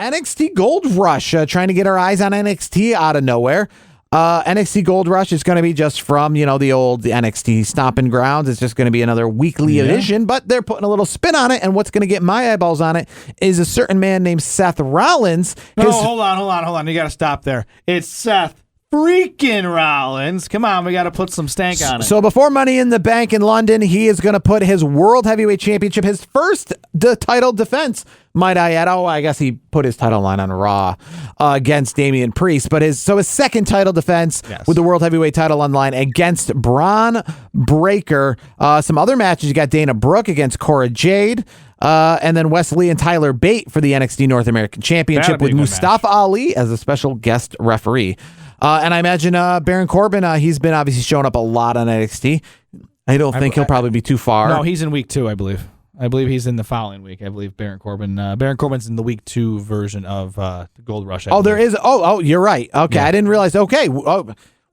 NXT Gold Rush, trying to get our eyes on NXT out of nowhere. NXT Gold Rush is going to be just from, the NXT Stomping Grounds. It's just going to be another weekly edition, but they're putting a little spin on it. And what's going to get my eyeballs on it is a certain man named Seth Rollins. No, hold on. You got to stop there. It's Seth freaking Rollins. Come on, we got to put some stank on it. So before Money in the Bank in London, he is going to put his World Heavyweight Championship, his first title defense, might I add. Oh, I guess he put his title line on Raw against Damian Priest, but his second title defense with the World Heavyweight title on line against Braun Breaker. Some other matches, you got Dana Brooke against Cora Jade. And then Wesley and Tyler Bate for the NXT North American Championship with Mustafa Ali as a special guest referee. And I imagine Baron Corbin, he's been obviously showing up a lot on NXT. I don't think he'll probably be too far. No, he's in week 2, I believe. I believe he's in the following week. I believe Baron Corbin's in the week 2 version of the Gold Rush. There is. Oh, you're right. Okay, yeah. I didn't realize. Okay,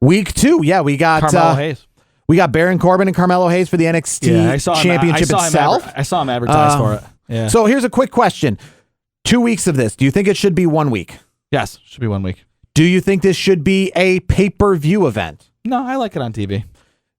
week 2. Yeah, we got Carmelo Hayes. We got Baron Corbin and Carmelo Hayes for the NXT Championship itself. I saw him advertise for it. Yeah. So here's a quick question: 2 weeks of this. Do you think it should be 1 week? Yes, should be 1 week. Do you think this should be a pay-per-view event? No, I like it on TV.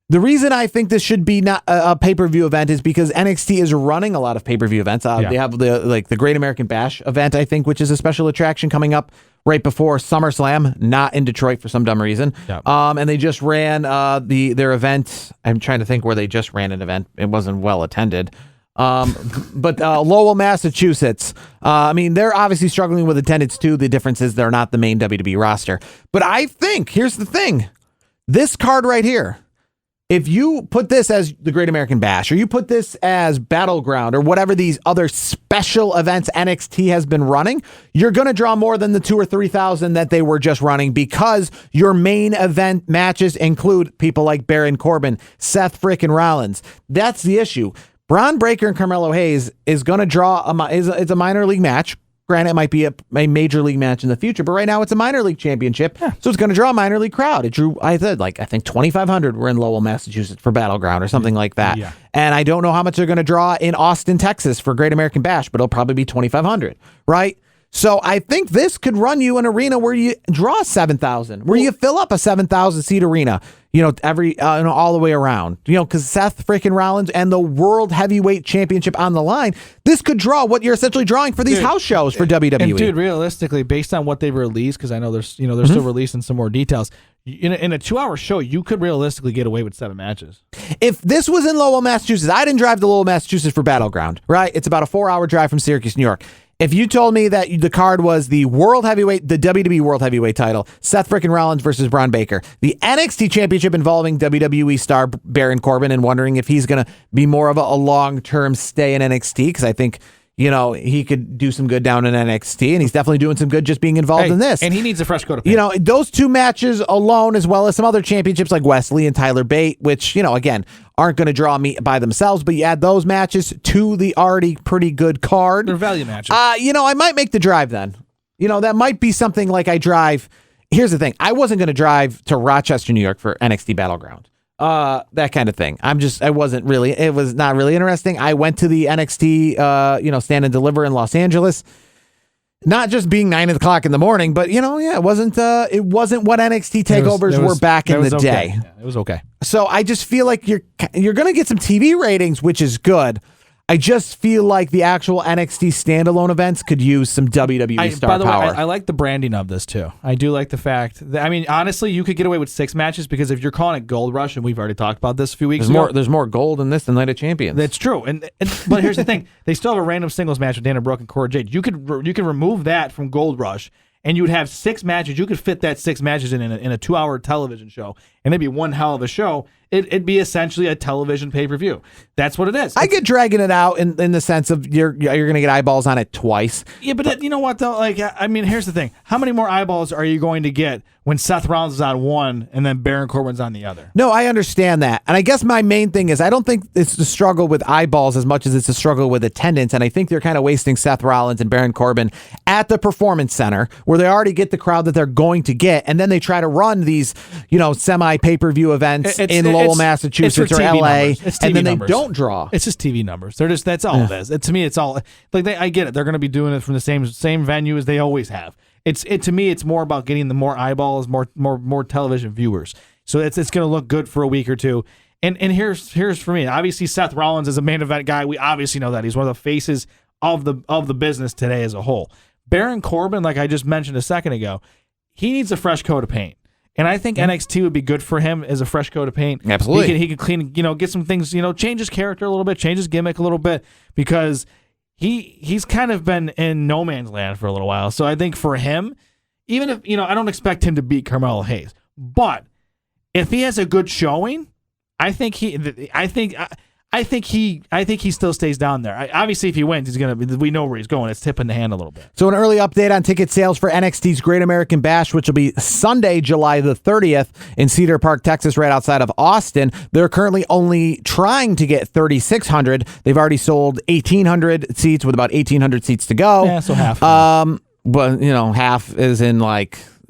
The reason I think this should be not a pay-per-view event is because NXT is running a lot of pay-per-view events. They have the Great American Bash event, I think, which is a special attraction coming up right before SummerSlam, not in Detroit for some dumb reason. Yep. And they just ran their event. I'm trying to think where they just ran an event. It wasn't well attended. But Lowell, Massachusetts. They're obviously struggling with attendance too. The difference is they're not the main WWE roster. But I think, here's the thing, this card right here, if you put this as the Great American Bash, or you put this as Battleground, or whatever these other special events NXT has been running, you're going to draw more than the 2,000 or 3,000 that they were just running, because your main event matches include people like Baron Corbin, Seth frickin' Rollins. That's the issue. Braun Breaker and Carmelo Hayes is going to draw it's a minor league match. Granted, it might be a major league match in the future, but right now it's a minor league championship, so it's going to draw a minor league crowd. It drew, I think 2,500 were in Lowell, Massachusetts for Battleground or something like that. Yeah. And I don't know how much they're going to draw in Austin, Texas for Great American Bash, but it'll probably be 2,500, right? So I think this could run you an arena where you draw 7,000, where you fill up a 7,000 seat arena, all the way around, because Seth freaking Rollins and the World Heavyweight Championship on the line. This could draw what you're essentially drawing for these house shows for WWE. And dude, realistically, based on what they've released, because I know they're still releasing some more details. In a 2-hour show, you could realistically get away with 7 matches. If this was in Lowell, Massachusetts, I didn't drive to Lowell, Massachusetts for Battleground, right? It's about a 4-hour drive from Syracuse, New York. If you told me that the card was the WWE World Heavyweight title, Seth frickin' Rollins versus Braun Breaker, the NXT Championship involving WWE star Baron Corbin, and wondering if he's going to be more of a long-term stay in NXT, because I think, he could do some good down in NXT, and he's definitely doing some good just being involved in this. And he needs a fresh coat of paint. Those 2 matches alone, as well as some other championships like Wesley and Tyler Bate, which, again, aren't going to draw me by themselves, but you add those matches to the already pretty good card. They're value matches. I might make the drive then. That might be something like I drive. Here's the thing. I wasn't going to drive to Rochester, New York for NXT Battleground. That kind of thing. It was not really interesting. I went to the NXT, Stand and Deliver in Los Angeles. Not just being 9 o'clock in the morning, but it wasn't what NXT takeovers were back in the day. Yeah, it was okay. So I just feel like you're going to get some TV ratings, which is good. I just feel like the actual NXT standalone events could use some WWE star by the power. Way, I like the branding of this too. I do like the fact that, honestly, you could get away with 6 matches, because if you're calling it Gold Rush, and we've already talked about this a few weeks ago. There's more gold in this than Night of Champions. That's true. But here's the thing. They still have a random singles match with Dana Brooke and Cora Jade. You could remove that from Gold Rush, and you would have 6 matches. You could fit that 6 matches in a 2-hour television show, and it'd be one hell of a show. It'd be essentially a television pay-per-view. That's what it is. I get dragging it out in the sense of you're going to get eyeballs on it twice. Yeah, but you know what, though? Here's the thing. How many more eyeballs are you going to get when Seth Rollins is on one and then Baron Corbin's on the other? No, I understand that. And I guess my main thing is I don't think it's the struggle with eyeballs as much as it's a struggle with attendance. And I think they're kind of wasting Seth Rollins and Baron Corbin at the Performance Center, where they already get the crowd that they're going to get. And then they try to run these, pay-per-view events in Lowell, Massachusetts or LA, and then they don't draw. It's just TV numbers. That's all it is. To me, it's all like I get it. They're going to be doing it from the same venue as they always have. To me, it's more about getting the more eyeballs, more television viewers. So it's going to look good for a week or two. And here's for me. Obviously, Seth Rollins is a main event guy. We obviously know that he's one of the faces of the business today as a whole. Baron Corbin, like I just mentioned a second ago, he needs a fresh coat of paint. And I think NXT would be good for him as a fresh coat of paint. Absolutely. He could clean, get some things, change his character a little bit, change his gimmick a little bit, because he's kind of been in no man's land for a little while. So I think for him, even if, I don't expect him to beat Carmelo Hayes, but if he has a good showing, I think he still stays down there. Obviously, if he wins, we know where he's going. It's tipping the hand a little bit. So an early update on ticket sales for NXT's Great American Bash, which will be Sunday, July the 30th in Cedar Park, Texas, right outside of Austin. They're currently only trying to get 3,600. They've already sold 1,800 seats with about 1,800 seats to go. Yeah, so half. But half is in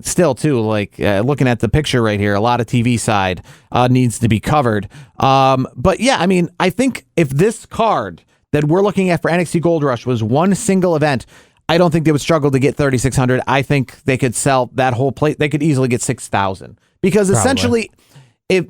still too, looking at the picture right here, a lot of TV side needs to be covered. But yeah, I think if this card that we're looking at for NXT Gold Rush was one single event, I don't think they would struggle to get 3,600. I think they could sell that whole plate. They could easily get 6,000 because essentially if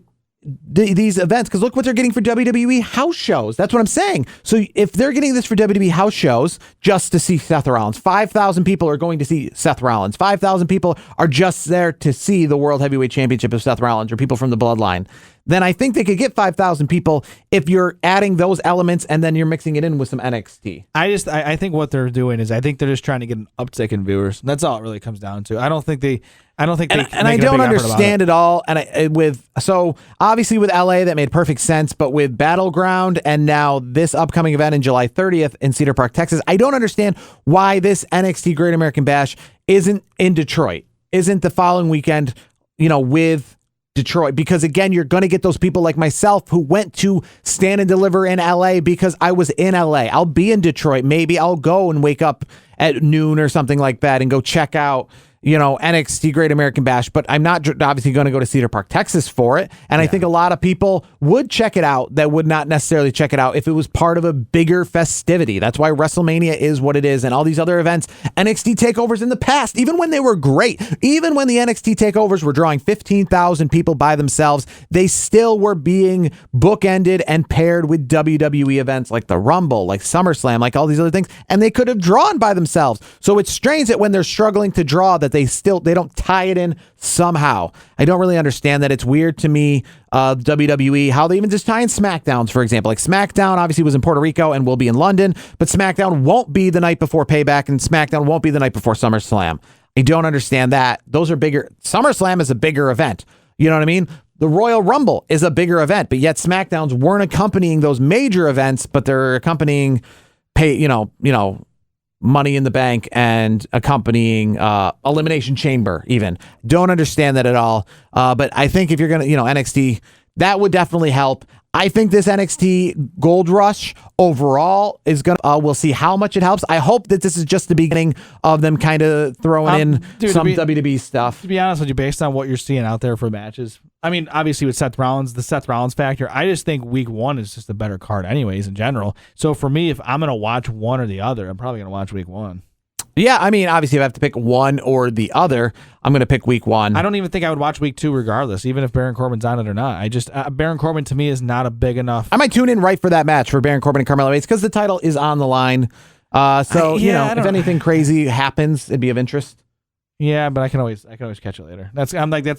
these events, because look what they're getting for WWE house shows. That's what I'm saying. So if they're getting this for WWE house shows just to see Seth Rollins, 5,000 people are going to see Seth Rollins. 5,000 people are just there to see the World Heavyweight Championship of Seth Rollins or people from the Bloodline. Then I think they could get 5,000 people if you're adding those elements and then you're mixing it in with some NXT. I think what they're doing is I think they're just trying to get an uptick in viewers. That's all it really comes down to. I don't think they and I don't understand it all. And so obviously with LA that made perfect sense, but with Battleground and now this upcoming event in July 30th in Cedar Park, Texas, I don't understand why this NXT Great American Bash isn't in Detroit, isn't the following weekend, with Detroit, because again, you're going to get those people like myself who went to Stand and Deliver in LA because I was in LA. I'll be in Detroit. Maybe I'll go and wake up at noon or something like that and go check out, NXT Great American Bash, but I'm not obviously going to go to Cedar Park, Texas for it. And I think a lot of people would check it out that would not necessarily check it out if it was part of a bigger festivity. That's why WrestleMania is what it is and all these other events. NXT takeovers in the past, even when they were great, even when the NXT takeovers were drawing 15,000 people by themselves, they still were being bookended and paired with WWE events like the Rumble, like SummerSlam, like all these other things, and they could have drawn by themselves. So it's strange that when they're struggling to draw that they don't tie it in somehow. I don't really understand that. It's weird to me, WWE, how they even just tie in SmackDowns, for example. Like SmackDown obviously was in Puerto Rico and will be in London, but SmackDown won't be the night before Payback and SmackDown won't be the night before SummerSlam. I don't understand that. Those are bigger. SummerSlam is a bigger event. You know what I mean? The Royal Rumble is a bigger event, but yet SmackDowns weren't accompanying those major events, but they're accompanying Money in the Bank and accompanying Elimination Chamber even. Don't understand that at all. But I think if you're going to, NXT, that would definitely help. I think this NXT Gold Rush overall is going to, we'll see how much it helps. I hope that this is just the beginning of them kind of throwing in some WWE stuff. To be honest with you, based on what you're seeing out there for matches, obviously with Seth Rollins, the Seth Rollins factor, I just think week one is just a better card anyways in general. So for me, if I'm going to watch one or the other, I'm probably going to watch week one. Yeah, obviously if I have to pick one or the other, I'm going to pick week one. I don't even think I would watch week two regardless, even if Baron Corbin's on it or not. Baron Corbin to me is not a big enough. I might tune in right for that match for Baron Corbin and Carmelo Hayes because the title is on the line. If anything crazy happens, it'd be of interest. Yeah, but I can always catch it later. That's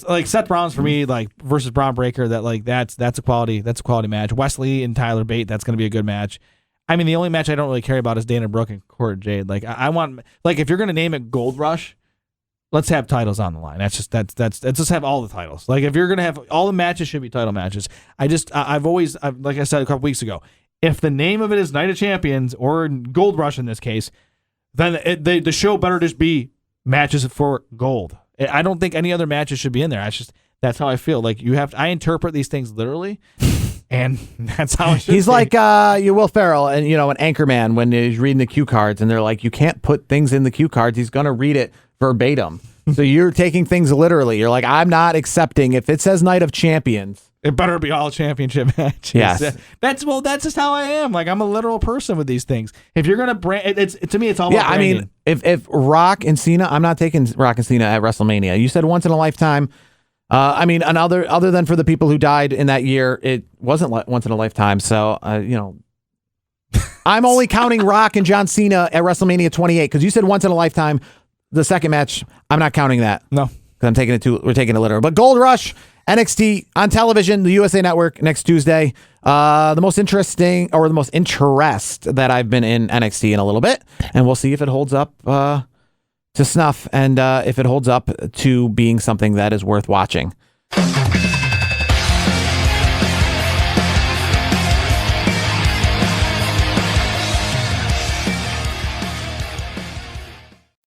like Seth Rollins for me, like versus Braun Breaker. That's a quality match. Wesley and Tyler Bate, that's going to be a good match. The only match I don't really care about is Dana Brooke and Cora Jade. I want, if you're going to name it Gold Rush, let's have titles on the line. Let's just have all the titles. If you're going to have all the matches, should be title matches. I've always, like I said a couple weeks ago, if the name of it is Night of Champions or Gold Rush in this case, then the show better just be matches for gold. I don't think any other matches should be in there. That's how I feel. I interpret these things literally. And that's how it should He's be. like you Will Ferrell and an Anchorman when he's reading the cue cards and they're like, you can't put things in the cue cards. He's gonna read it verbatim. So you're taking things literally. You're like, I'm not accepting if it says Night of Champions. It better be all championship matches. Yes. That's just how I am. Like, I'm a literal person with these things. If you're gonna brand, to me, it's all about branding. I mean, if Rock and Cena, I'm not taking Rock and Cena at WrestleMania. You said once in a lifetime. I mean, other than for the people who died in that year, it wasn't once in a lifetime. So, I'm only counting Rock and John Cena at WrestleMania 28 because you said once in a lifetime. The second match, I'm not counting that. No, because we're taking it literal. But Gold Rush, NXT on television, the USA Network next Tuesday. The most interest that I've been in NXT in a little bit, and we'll see if it holds up to snuff and if it holds up to being something that is worth watching.